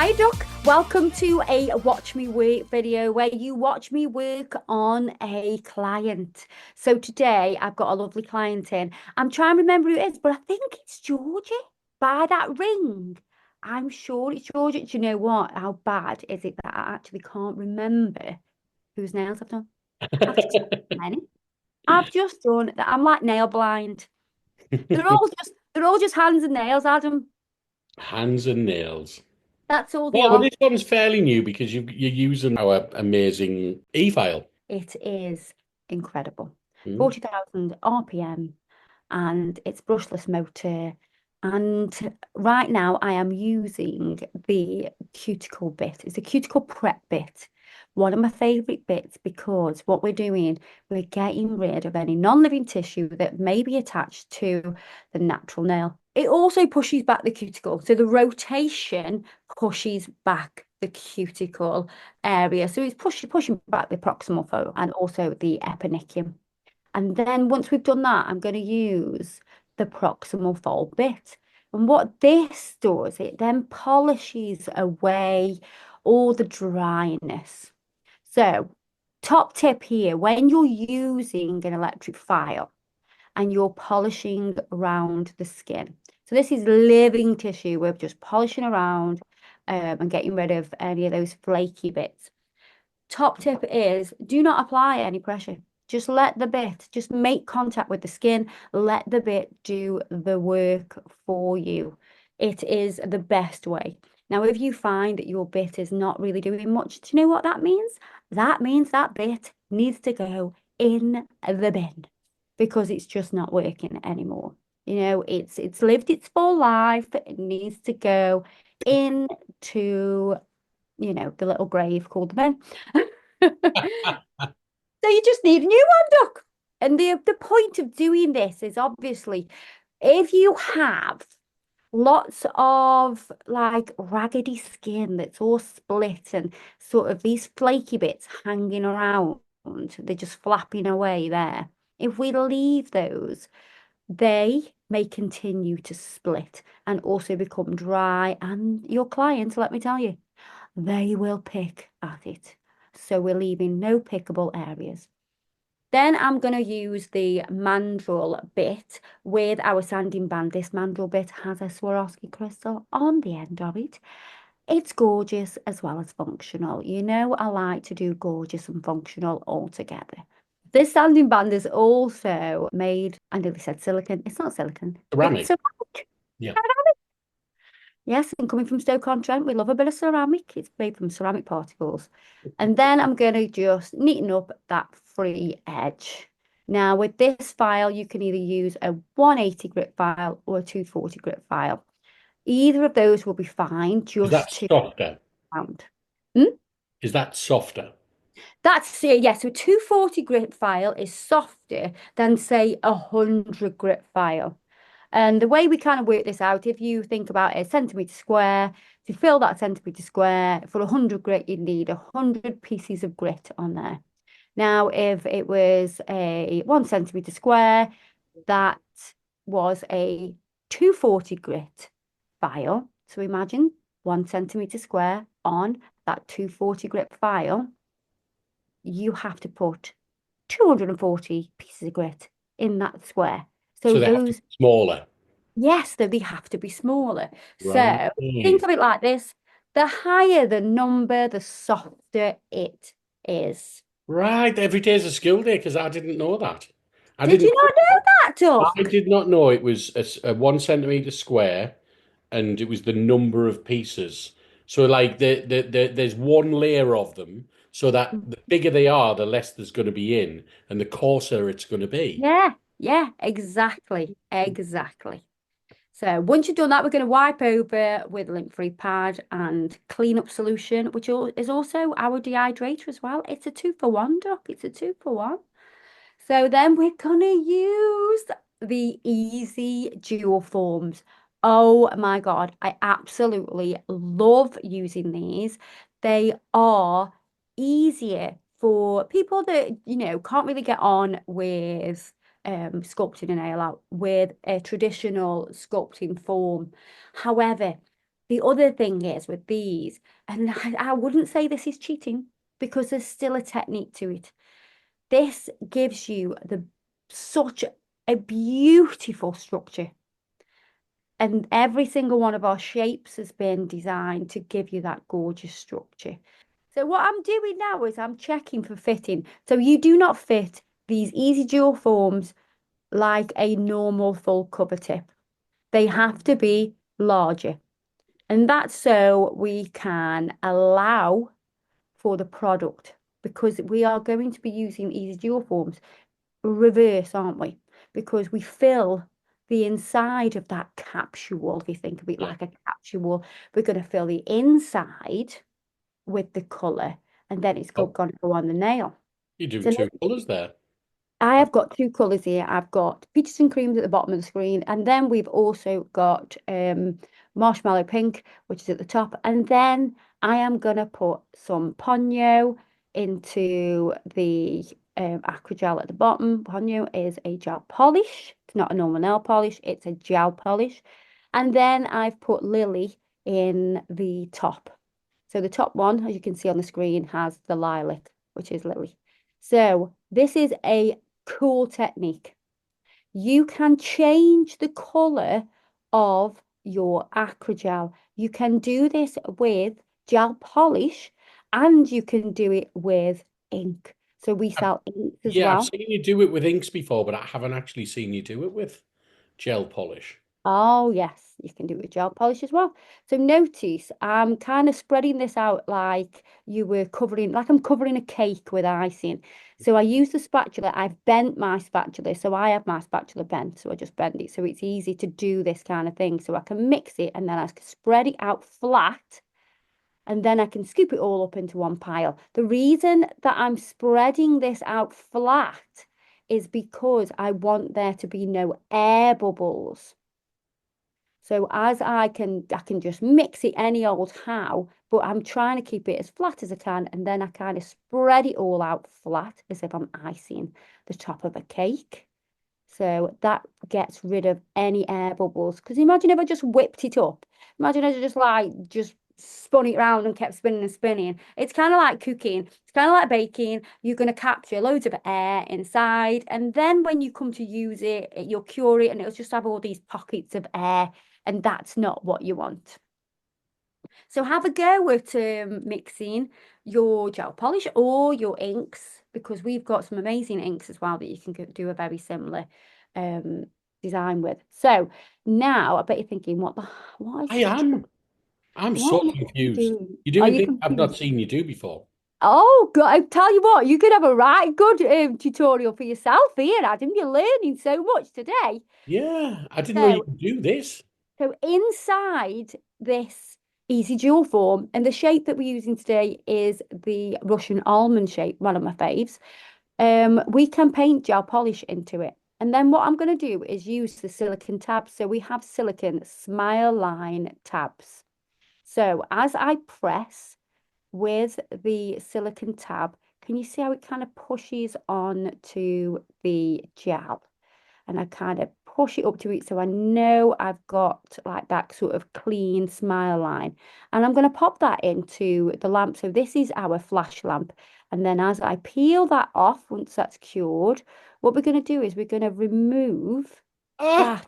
Hi, Duck. Welcome to a Watch Me Work video where you watch me work on a client. So today I've got a lovely client in. I'm trying to remember who it is, but I think it's Georgie by that ring. I'm sure it's Georgie. Do you know what? How bad is it that I actually can't remember whose nails I've done? I've just done many. I've just done that. I'm like nail blind. They're all just hands and nails, Adam. Hands and nails. That's all they Well, but are. this one's fairly new because you're using our amazing e-file. It is incredible. Hmm. 40,000 RPM and it's brushless motor. And right now I am using the cuticle bit. It's a cuticle prep bit. One of my favorite bits because what we're doing, we're getting rid of any non-living tissue that may be attached to the natural nail. It also pushes back the cuticle. So the rotation pushes back the cuticle area. So it's pushing back the proximal fold and also the eponychium. And then once we've done that, I'm going to use the proximal fold bit. And what this does, it then polishes away all the dryness. So, top tip here, when you're using an electric file and you're polishing around the skin. So this is living tissue. We're just polishing around and getting rid of any of those flaky bits. Top tip is do not apply any pressure. Just let the bit, just make contact with the skin. Let the bit do the work for you. It is the best way. Now, if you find that your bit is not really doing much, do you know what that means? That means that bit needs to go in the bin because it's just not working anymore. It's lived its full life. It needs to go into the little grave called the bin. So you just need a new one, Duck. And the point of doing this is obviously if you have lots of like raggedy skin that's all split and sort of these flaky bits hanging around, they're just flapping away there. If we leave those, they may continue to split and also become dry. And your clients, let me tell you, they will pick at it. So we're leaving no pickable areas. Then I'm going to use the mandrel bit with our sanding band. This mandrel bit has a Swarovski crystal on the end of it. It's gorgeous as well as functional. I like to do gorgeous and functional all together. This sanding band is also made, I nearly said silicon. It's not silicon. It's Ceramic. ceramic. Yeah. Yes, and coming from Stoke-on-Trent, we love a bit of ceramic. It's made from ceramic particles. And then I'm going to just neaten up that free edge. Now, with this file, you can either use a 180 grit file or a 240 grit file. Either of those will be fine Is that just to softer? round. Hmm? Is that softer? That's yes, so a 240 grit file is softer than say a 100 grit file. And the way we kind of work this out, if you think about a centimeter square, to fill that centimeter square for 100 grit, you'd need 100 pieces of grit on there. Now, if it was a 1 centimeter square, that was a 240 grit file. So imagine 1 centimeter square on that 240 grit file. You have to put 240 pieces of grit in that square. So So they have to be those smaller. Yes, though they have to be smaller. Right. So think of it like this. The higher the number, the softer it is. Right. Every day is a school day because I didn't know that. I Did didn't you not know that, I Duck? did not know it was a 1 centimeter square and it was the number of pieces. So like there's one layer of them so that the bigger they are, the less there's going to be in and the coarser it's going to be. Yeah, yeah, exactly. Exactly. So once you've done that, we're going to wipe over with lint-free pad and clean up solution, which is also our dehydrator as well. It's a two for one, Duck. It's a two for one. So then we're gonna use the easy dual forms. Oh my God, I absolutely love using these. They are easier for people that, can't really get on with sculpting a nail out with a traditional sculpting form. However, The other thing is with these, and I wouldn't say this is cheating because there's still a technique to it. This gives you such a beautiful structure. And every single one of our shapes has been designed to give you that gorgeous structure. So what I'm doing now is I'm checking for fitting. So you do not fit these easy dual forms like a normal full cover tip. They have to be larger. And that's so we can allow for the product because we are going to be using easy dual forms reverse, aren't we? Because we fill the inside of that capsule. If you think of it Yeah. like a capsule, we're going to fill the inside with the colour and then it's Oh, going to go on the nail. you're doing So two colours there. I have got two colours here. I've got peaches and creams at the bottom of the screen, and then we've also got marshmallow pink, which is at the top. And then I am gonna put some Ponyo into the Acrygel at the bottom. Ponyo is a gel polish. It's not a normal nail polish, it's a gel polish. And then I've put Lily in the top. So the top one, as you can see on the screen, has the lilac, which is Lily. So this is a cool technique. You can change the color of your Acrygel. You can do this with gel polish and you can do it with ink. So we I've, sell inks as yeah, I've well. seen you do it with inks before, but I haven't actually seen you do it with gel polish. Oh, yes, you can do it with gel polish as well. So notice I'm kind of spreading this out like you were covering, like I'm covering a cake with icing. So I use the spatula. I've bent my spatula. So I have my spatula bent. So I just bend it. So it's easy to do this kind of thing. So I can mix it and then I can spread it out flat and then I can scoop it all up into one pile. The reason that I'm spreading this out flat is because I want there to be no air bubbles. So as I can just mix it any old how, but I'm trying to keep it as flat as I can, and then I kind of spread it all out flat as if I'm icing the top of a cake. So that gets rid of any air bubbles. Because imagine if I just whipped it up. Imagine if I just spun it around and kept spinning and spinning. It's kind of like cooking. It's kind of like baking. You're going to capture loads of air inside. And then when you come to use it, you'll cure it and it'll just have all these pockets of air. And that's not what you want. So have a go at mixing your gel polish or your inks because we've got some amazing inks as well that you can do a very similar um, design with. So now I bet you're thinking, what is I she, am. I'm what so is she confused. doing? You're Are doing you things I've not confused? seen you do before. Oh, God, I tell you what, you could have a right good tutorial for yourself here, Adam. You're learning so much today. Yeah, I didn't know you So could do this. So inside this easy dual form, and the shape that we're using today is the Russian almond shape, one of my faves. We can paint gel polish into it. And then what I'm going to do is use the silicone tabs. So we have silicone smile line tabs. So as I press with the silicone tab, can you see how it kind of pushes on to the gel? And I kind of push it up to it so I know I've got like that sort of clean smile line. And I'm going to pop that into the lamp. So this is our flash lamp. And then as I peel that off, once that's cured, what we're going to do is we're going to remove Ah, that.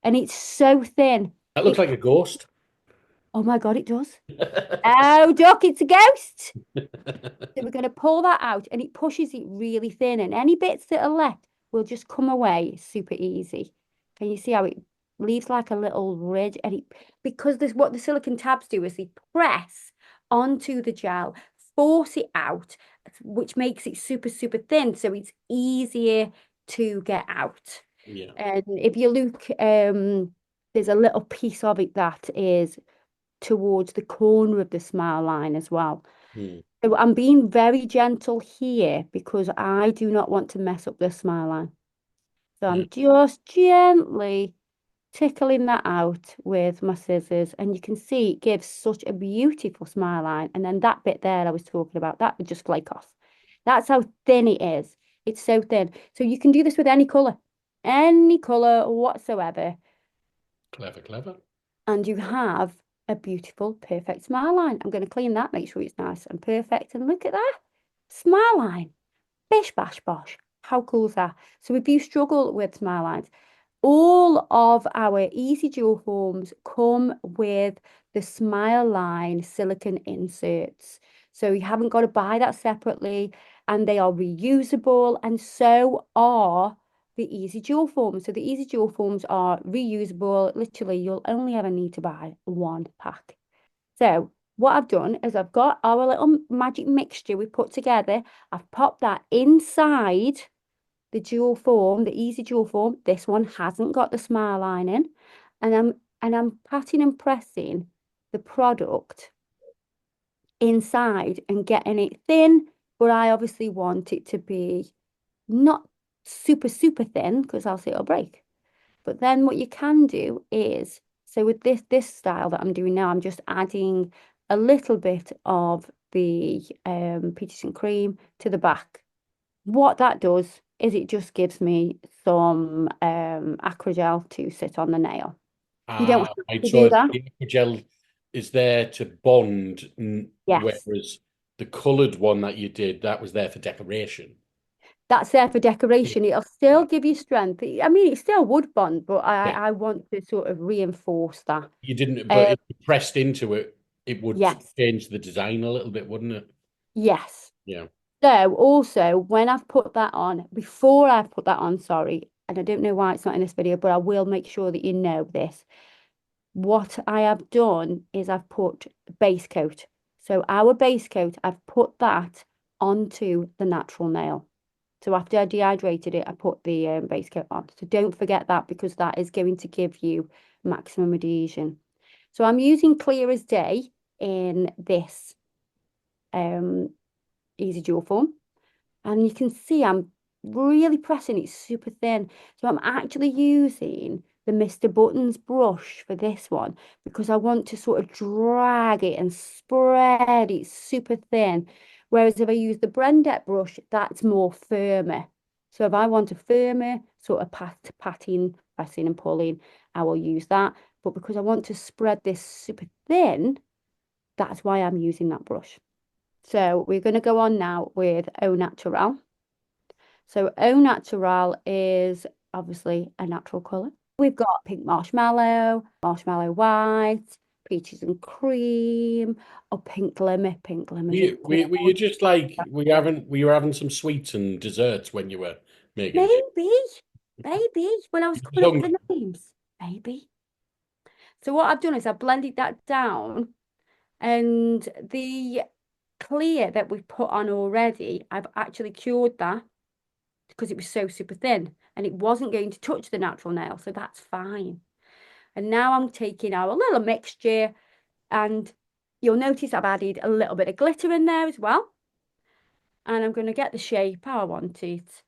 And it's so thin. that looks It, like a ghost. oh my God, it does. Oh, Duck, it's a ghost. So we're going to pull that out and it pushes it really thin. And any bits that are left will just come away super easy. Can you see how it leaves like a little ridge? And it, because there's what the silicone tabs do is they press onto the gel, force it out, which makes it super, super thin. So it's easier to get out. Yeah. And if you look, there's a little piece of it that is towards the corner of the smile line as well. Hmm. So I'm being very gentle here because I do not want to mess up the smile line. So Yeah. I'm just gently tickling that out with my scissors. And you can see it gives such a beautiful smile line. And then that bit there I was talking about, that would just flake off. That's how thin it is. It's so thin. So you can do this with any color whatsoever. Clever, clever. And you have a beautiful, perfect smile line. I'm going to clean that, make sure it's nice and perfect. And look at that smile line. Bish, bash, bosh. How cool is that? So if you struggle with smile lines, all of our Easy Dual Forms come with the Smile Line silicone inserts. So you haven't got to buy that separately, and they are reusable, and so are the Easy Dual Forms. So the Easy Dual Forms are reusable. Literally, you'll only ever need to buy one pack. So what I've done is I've got our little magic mixture we put together. I've popped that inside the dual form, the Easy Dual Form. This one hasn't got the smile line in. And I'm patting and pressing the product inside and getting it thin, but I obviously want it to be not super, super thin because else it'll break. But then what you can do is, so with this style that I'm doing now, I'm just adding a little bit of the peaches and cream to the back. What that does is it just gives me some acrogel to sit on the nail. You don't have Right. to do So that. the gel is there to bond, Yes, whereas the coloured one that you did, that was there for decoration. that's there for Yeah. decoration. It'll still give you strength. I mean, it still would bond, but I, Yeah. I want to sort of reinforce that. You didn't, but Um, if you pressed into it, it would yes, change the design a little bit, wouldn't it? yes. Yeah. So also when I've put that on, before I've put that on, sorry, and I don't know why it's not in this video, but I will make sure that you know this. What I have done is I've put base coat. So our base coat, I've put that onto the natural nail. So after I dehydrated it, I put the base coat on. So don't forget that because that is going to give you maximum adhesion. So I'm using Clear as Day in this um, Easy Dual Form. And you can see I'm really pressing it super thin. So I'm actually using the Mr. Buttons brush for this one because I want to sort of drag it and spread it super thin. Whereas if I use the Brendet brush, that's more firmer. So if I want a firmer sort of patting, pressing and pulling, I will use that. But because I want to spread this super thin, that's why I'm using that brush. So we're going to go on now with Au Natural. So Au Natural is obviously a natural colour. We've got pink marshmallow, marshmallow white, peaches and cream, or pink glimmer. Pink glimmer's a Were you just like, were you having some sweets and desserts when you were making it? maybe, maybe when I was coming up with Hung- the names, maybe. So what I've done is I've blended that down, and the clear that we've put on already, I've actually cured that because it was so super thin and it wasn't going to touch the natural nail. So that's fine. And now I'm taking our little mixture and you'll notice I've added a little bit of glitter in there as well. And I'm going to get the shape how I want it.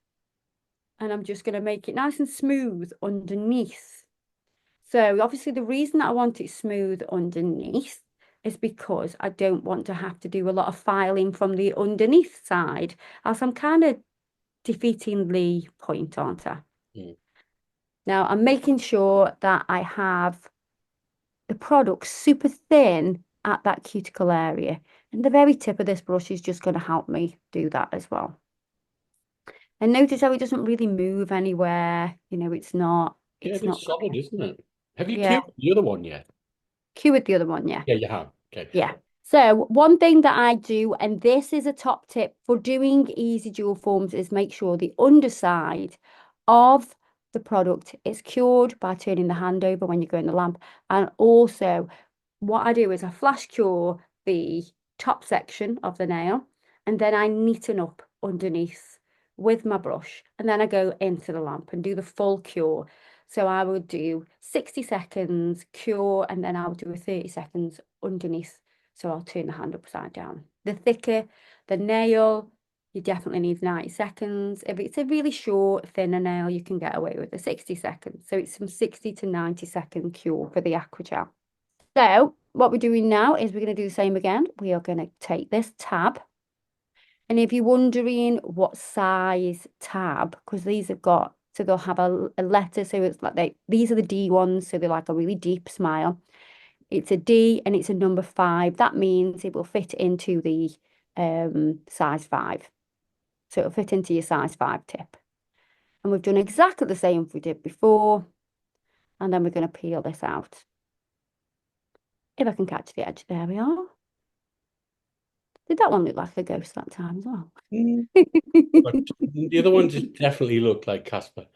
And I'm just going to make it nice and smooth underneath. So obviously the reason that I want it smooth underneath is because I don't want to have to do a lot of filing from the underneath side, as I'm kind of defeating the point, aren't I? Mm. Now I'm making sure that I have the product super thin at that cuticle area. And the very tip of this brush is just going to help me do that as well. And notice how it doesn't really move anywhere. You know, Yeah, it's it is not, solid, isn't it? Have you yeah, cured the other one yet? cue with the other one, yeah. Yeah, you have. Okay. Yeah. So one thing that I do, and this is a top tip for doing Easy Dual Forms, is make sure the underside of the product is cured by turning the hand over when you go in the lamp. And also what I do is I flash cure the top section of the nail and then I neaten up underneath with my brush. And then I go into the lamp and do the full cure. So I would do 60 seconds cure and then I'll do a 30 seconds underneath. So I'll turn the hand upside down. The thicker the nail, you definitely need 90 seconds. If it's a really short, thinner nail, you can get away with the 60 seconds. So it's from 60 to 90-second cure for the Aquagel. So what we're doing now is we're going to do the same again. We are going to take this tab. And if you're wondering what size tab, because these have got, so they'll have a letter. So it's like these are the D ones. So they're like a really deep smile. It's a D and it's a number 5. That means it will fit into the size 5. So it'll fit into your size 5 tip. And we've done exactly the same we did before. And then we're going to peel this out. If I can catch the edge, there we are. Did that one look like a ghost that time as well? Mm. But the other one just definitely looked like Casper.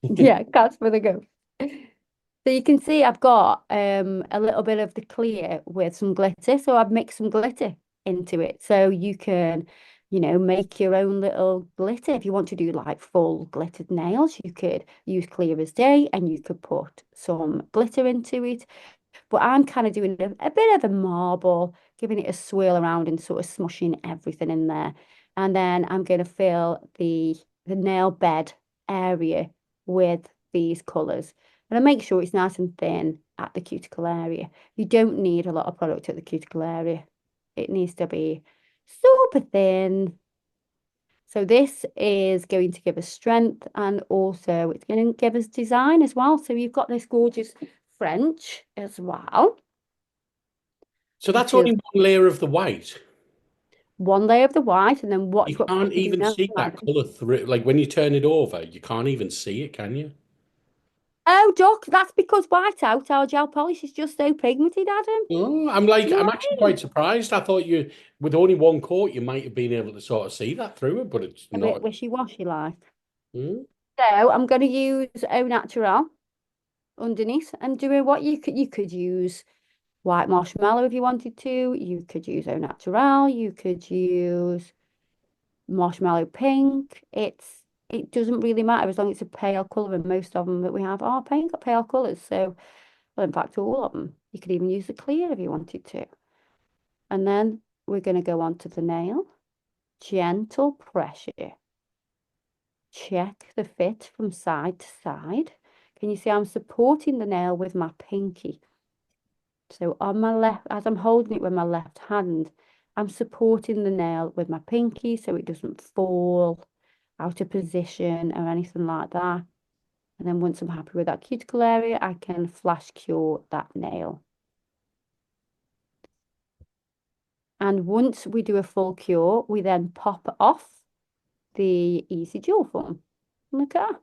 Yeah, catch for the ghost. So you can see I've got a little bit of the clear with some glitter. So I've mixed some glitter into it. So you can, make your own little glitter. If you want to do like full glittered nails, you could use clear as day and you could put some glitter into it. But I'm kind of doing a bit of a marble, giving it a swirl around and sort of smushing everything in there. And then I'm going to fill the nail bed area with these colours. And I make sure it's nice and thin at the cuticle area. You don't need a lot of product at the cuticle area. It needs to be super thin. So this is going to give us strength and also it's going to give us design as well. So you've got this gorgeous French as well, So that's which is only one layer of the white. one layer of the white, and then You watch what can't we do even now. see that color through. Like when you turn it over, you can't even see it, can you? Oh, Doc, that's because whiteout, our gel polish is just so pigmented, Adam. Oh, You know I'm what actually I quite mean? surprised. I thought you, with only one coat, you might have been able to sort of see that through it, but it's A bit not. wishy-washy like. Hmm. So I'm going to use Au Natural underneath and doing what you could use white marshmallow if you wanted to. You could use Au Natural. You could use marshmallow pink. It doesn't really matter as long as it's a pale colour, and most of them that we have are pale colours. So, well, in fact, all of them. You could even use the clear if you wanted to. And then we're going to go on to the nail. Gentle pressure. Check the fit from side to side. Can you see I'm supporting the nail with my pinky? So on my left, as I'm holding it with my left hand, I'm supporting the nail with my pinky so it doesn't fall out of position or anything like that. And then once I'm happy with that cuticle area, I can flash cure that nail. And once we do a full cure, we then pop off the Easy Dual Form. Look at that.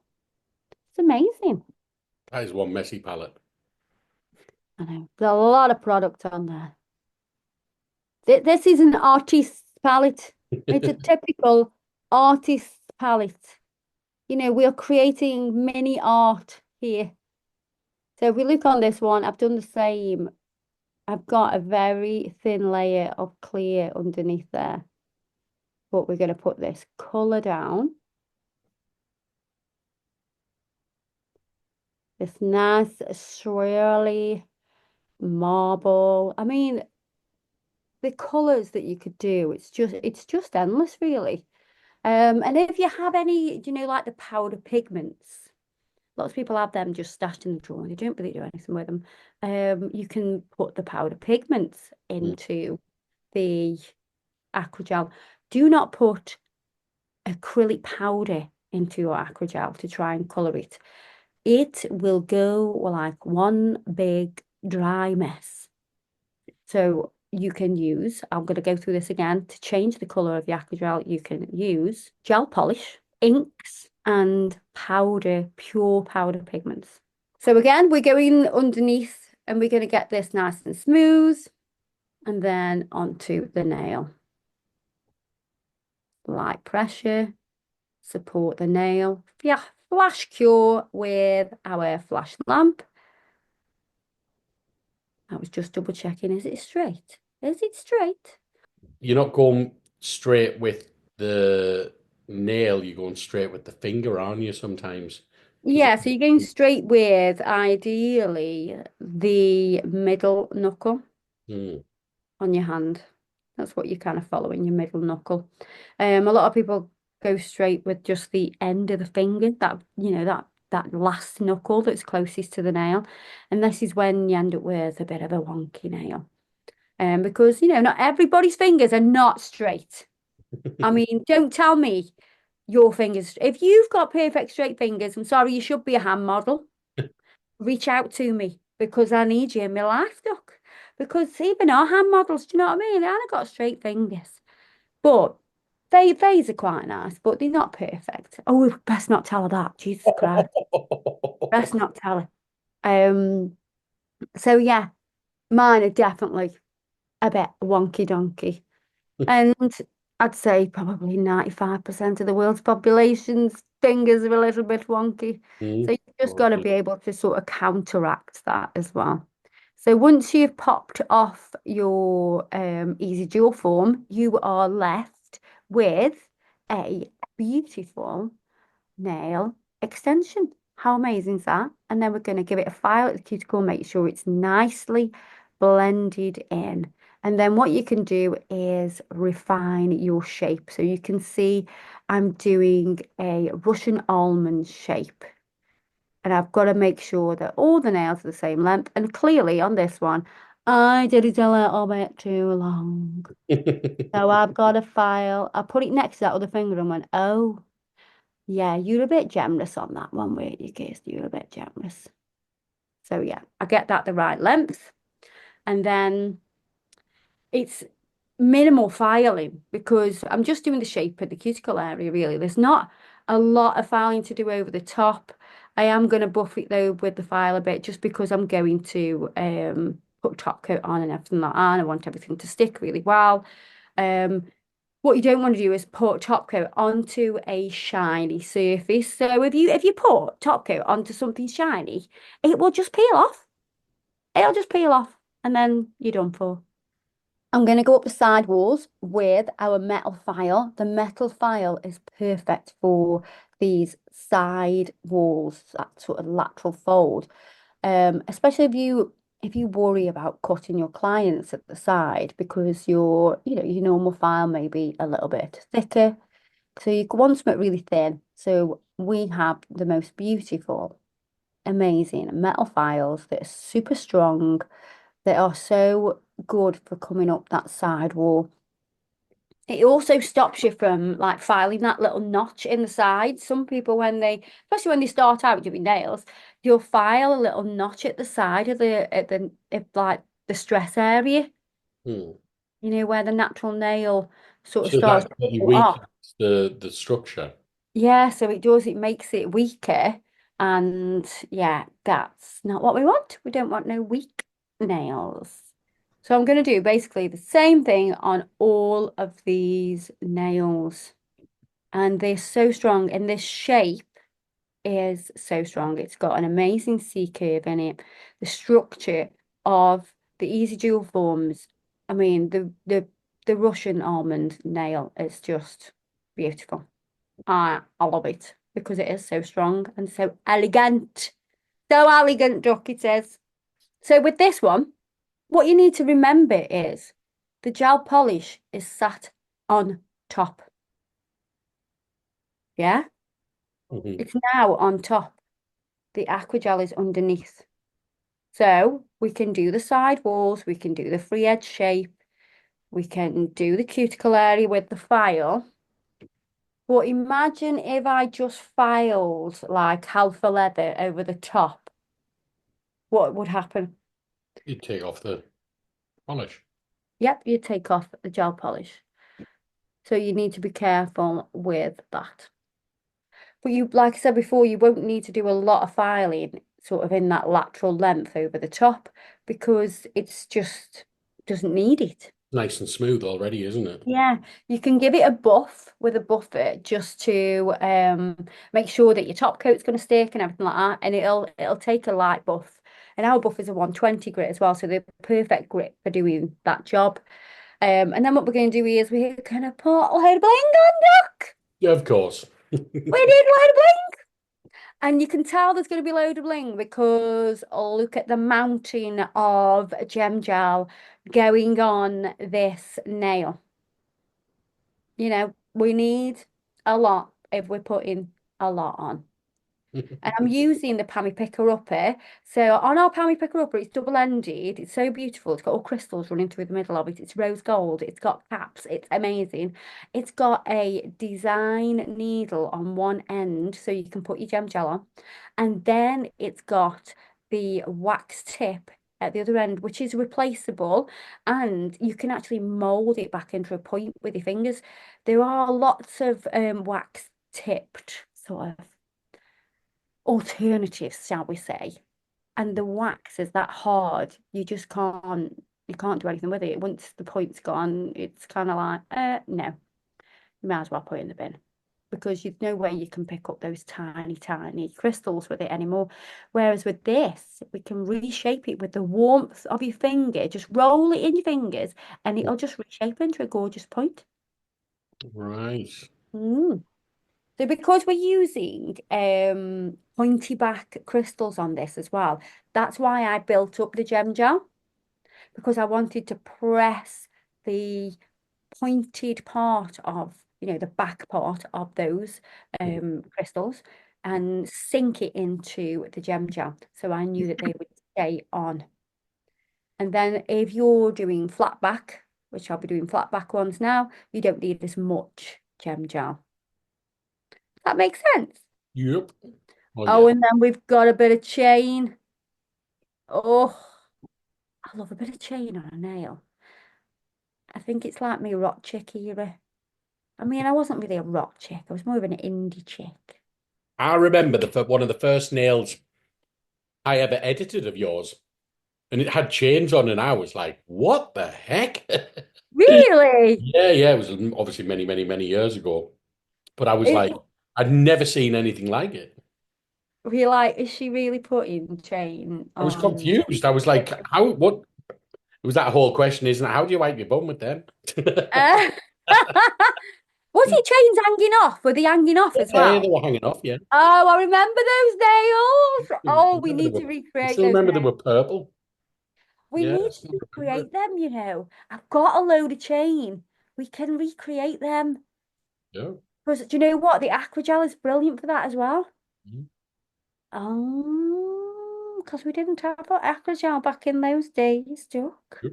It's amazing. That is one messy palette. I know. There's a lot of product on there. This is an artist's palette. It's a typical artist's palette. We are creating mini art here. So if we look on this one, I've done the same. I've got a very thin layer of clear underneath there. But we're going to put this colour down. This nice swirly marble. I mean, the colours that you could do, it's just endless, really. And if you have any, like the powder pigments, lots of people have them just stashed in the drawer and they don't really do anything with them. You can put the powder pigments Mm. into the aquagel. Do not put acrylic powder into your aquagel to try and colour it. It will go like one big dry mess. So you can use, I'm going to go through this again, to change the colour of the aquagel, you can use gel polish, inks, and pure powder pigments. So again, we're going underneath and we're going to get this nice and smooth and then onto the nail. Light pressure, support the nail. Yeah, flash cure with our flash lamp. I was just double checking, is it straight? Is it straight? You're not going straight with the nail, you're going straight with the finger, aren't you, sometimes? Because Yeah, so you're going straight with ideally the middle knuckle on your hand. That's what you're kind of following, your middle knuckle. A lot of people go straight with just the end of the finger, that last knuckle that's closest to the nail. And this is when you end up with a bit of a wonky nail. Because not everybody's fingers are not straight. I mean, don't tell me your fingers. If you've got perfect straight fingers, I'm sorry, you should be a hand model. Reach out to me because I need you in my life, Doc. because even our hand models, do you know what I mean? They haven't got straight fingers, but these are quite nice, but they're not perfect. Oh, we best not tell her that. Jesus Christ, best not tell her. So yeah, mine are definitely a bit wonky donkey. And I'd say probably 95% of the world's population's fingers are a little bit wonky. So Mm. you've just got to be able to sort of counteract that as well. So once you've popped off your easy dual form, you are left with a beautiful nail extension. How amazing is that? And then we're going to give it a file at the cuticle, make sure it's nicely blended in. And then what you can do is refine your shape. So you can see I'm doing a Russian almond shape. And I've got to make sure that all the nails are the same length. And clearly on this one, I did it a little bit too long. So I've got a file. I put it next to that other finger and went, oh, yeah, you're a bit generous on that one, weren't you, Kirsty? You're a bit generous. So yeah, I get that the right length. And then it's minimal filing because I'm just doing the shape of the cuticle area, really. There's not a lot of filing to do over the top. I am going to buff it though with the file a bit just because I'm going to put top coat on and everything like that. And I want everything to stick really well. Um, what you don't want to do is put top coat onto a shiny surface. So if you put top coat onto something shiny, it will just peel off. It'll just peel off and then you're done for. I'm going to go up the side walls with our metal file. The metal file is perfect for these side walls, that sort of lateral fold. Especially if you worry about cutting your clients at the side because your normal file may be a little bit thicker. So you want something really thin. So we have the most beautiful, amazing metal files that are super strong, that are so good for coming up that side wall. It also stops you from like filing that little notch in the side. Some people, especially when they start out doing nails, you'll file a little notch at the side of like the stress area, Hmm. where the natural nail sort of So starts that to really pull off. weakens the structure. Yeah, so it does, it makes it weaker. And yeah, that's not what we want. We don't want no weak nails. So I'm going to do basically the same thing on all of these nails. And they're so strong. And this shape is so strong. It's got an amazing C curve in it. The structure of the easy dual forms. I mean, the Russian almond nail is just beautiful. I love it because it is so strong and so elegant. So elegant, Duck, it is. So with this one, what you need to remember is the gel polish is sat on top. Yeah, Mhm. it's now on top. The aqua gel is underneath. So we can do the side walls, we can do the free edge shape, we can do the cuticle area with the file. But imagine if I just filed like alpha leather over the top, what would happen? You take off the polish. Yep, you take off the gel polish. So you need to be careful with that. But like I said before, you won't need to do a lot of filing sort of in that lateral length over the top because it's just doesn't need it. Nice and smooth already, isn't it? Yeah, you can give it a buff with a buffer just to make sure that your top coat's going to stick and everything like that, and it'll take a light buff. And our buff is a 120 grit as well, so they're perfect grit for doing that job. And then what we're going to do is we're going to put a load of bling on, Duck. Yeah, of course. We did a load of bling. And you can tell there's going to be a load of bling because look at the mountain of gem gel going on this nail. We need a lot if we're putting a lot on. And I'm using the Pammy Picker Upper. So on our Pammy Picker Upper, it's double-ended. It's so beautiful. It's got all crystals running through the middle of it. It's rose gold. It's got caps. It's amazing. It's got a design needle on one end so you can put your gem gel on. And then it's got the wax tip at the other end, which is replaceable, and you can actually mold it back into a point with your fingers. There are lots of wax tipped sort of alternatives, shall we say. And the wax is that hard, you can't do anything with it. Once the point's gone, it's kind of like, no, you might as well put it in the bin because there's no way you can pick up those tiny, tiny crystals with it anymore. Whereas with this, we can reshape it with the warmth of your finger. Just roll it in your fingers and it'll just reshape into a gorgeous point. Right. Mm. So because we're using pointy back crystals on this as well, that's why I built up the gem gel, because I wanted to press the pointed part of, the back part of those crystals and sink it into the gem gel. So I knew that they would stay on. And then if you're doing flat back, which I'll be doing flat back ones now, you don't need as much gem gel. That makes sense. Yep. Oh, Oh, yeah. and then we've got a bit of chain. Oh, I love a bit of chain on a nail. I think it's like me rock chick era. I mean, I wasn't really a rock chick. I was more of an indie chick. I remember one of the first nails I ever edited of yours, and it had chains on, and I was like, "What the heck?" Really? Yeah. It was obviously many, many, many years ago, but I was It, like, I'd never seen anything like it. were you like, is she really putting chain I was on? confused. I was like, "How? What?" It was that whole question, isn't it? How do you wipe your bum with them? Uh, was it chains hanging off? Were they hanging off as Yeah, they well? were hanging off. Yeah, Oh, I remember those nails. I Oh, we remember they need were. to I recreate still those remember they nails. were purple. We Yeah, I need to still remember it. recreate them. I've got a load of chain. We can recreate them. Yeah. Because do you know what? The Aquagel is brilliant for that as well. Mhm. Oh, because we didn't have Aquagel back in those days, Duck. Yep.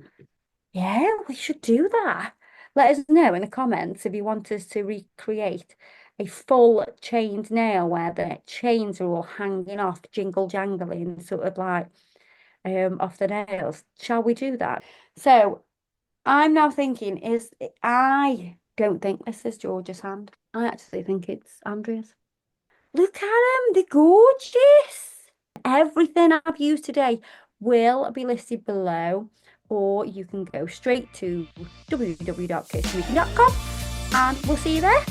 Yeah, we should do that. Let us know in the comments if you want us to recreate a full chained nail where the chains are all hanging off, jingle jangling, sort of like off the nails. Shall we do that? So I'm now thinking, I don't think this is George's hand. I actually think it's Andrea's. Look at them, they're gorgeous. Everything I've used today will be listed below, or you can go straight to www.kitchenmaking.com and we'll see you there.